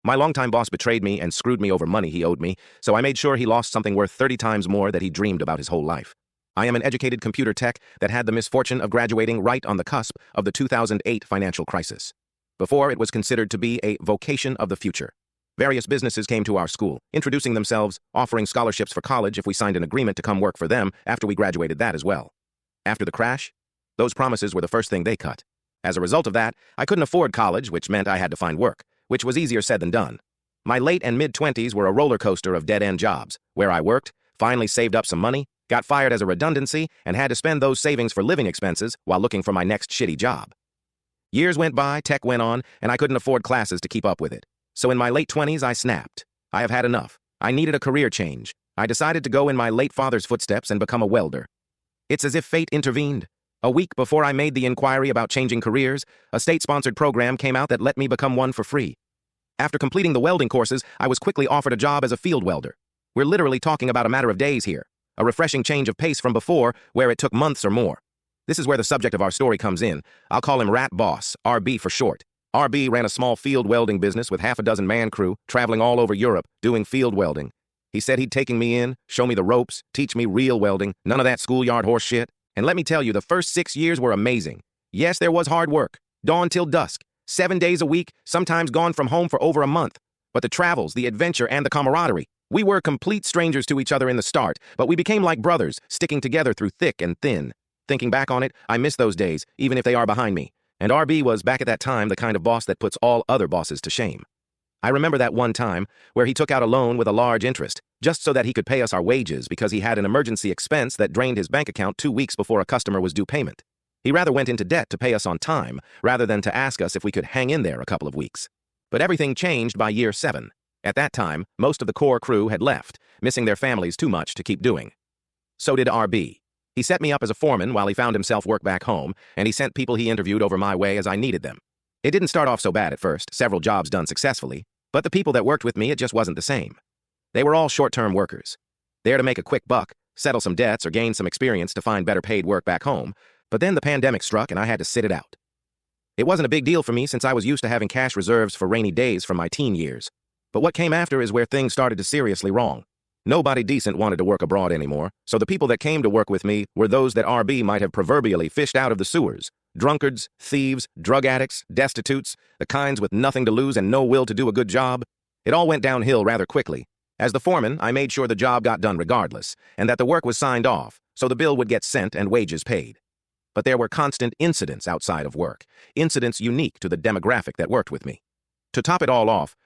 My longtime boss betrayed me and screwed me over money he owed me, so I made sure he lost something worth 30 times more that he dreamed about his whole life. I am an educated computer tech that had the misfortune of graduating right on the cusp of the 2008 financial crisis. Before, it was considered to be a vocation of the future. Various businesses came to our school, introducing themselves, offering scholarships for college if we signed an agreement to come work for them after we graduated that as well. After the crash, those promises were the first thing they cut. As a result of that, I couldn't afford college, which meant I had to find work, which was easier said than done. My late and mid-20s were a roller coaster of dead-end jobs, where I worked, finally saved up some money, got fired as a redundancy, and had to spend those savings for living expenses while looking for my next shitty job. Years went by, tech went on, and I couldn't afford classes to keep up with it. So in my late 20s, I snapped. I have had enough. I needed a career change. I decided to go in my late father's footsteps and become a welder. It's as if fate intervened. A week before I made the inquiry about changing careers, a state-sponsored program came out that let me become one for free. After completing the welding courses, I was quickly offered a job as a field welder. We're literally talking about a matter of days here, a refreshing change of pace from before, where it took months or more. This is where the subject of our story comes in. I'll call him Rat Boss, RB for short. RB ran a small field welding business with half a dozen man crew, traveling all over Europe, doing field welding. He said he'd taking me in, show me the ropes, teach me real welding, none of that schoolyard horse shit. And let me tell you, the first 6 years were amazing. Yes, there was hard work, dawn till dusk, 7 days a week, sometimes gone from home for over a month. But the travels, the adventure, and the camaraderie. We were complete strangers to each other in the start, but we became like brothers, sticking together through thick and thin. Thinking back on it, I miss those days, even if they are behind me. And RB was, back at that time, the kind of boss that puts all other bosses to shame. I remember that one time where he took out a loan with a large interest, just so that he could pay us our wages because he had an emergency expense that drained his bank account 2 weeks before a customer was due payment. He rather went into debt to pay us on time, rather than to ask us if we could hang in there a couple of weeks. But everything changed by year 7. At that time, most of the core crew had left, missing their families too much to keep doing. So did RB. He set me up as a foreman while he found himself work back home, and he sent people he interviewed over my way as I needed them. It didn't start off so bad at first, several jobs done successfully, but the people that worked with me, it just wasn't the same. They were all short-term workers, there to make a quick buck, settle some debts, or gain some experience to find better paid work back home, but then the pandemic struck and I had to sit it out. It wasn't a big deal for me since I was used to having cash reserves for rainy days from my teen years. But what came after is where things started to seriously wrong. Nobody decent wanted to work abroad anymore, so the people that came to work with me were those that RB might have proverbially fished out of the sewers. Drunkards, thieves, drug addicts, destitutes, the kinds with nothing to lose and no will to do a good job. It all went downhill rather quickly. As the foreman, I made sure the job got done regardless, and that the work was signed off, so the bill would get sent and wages paid. But there were constant incidents outside of work, incidents unique to the demographic that worked with me. To top it all off,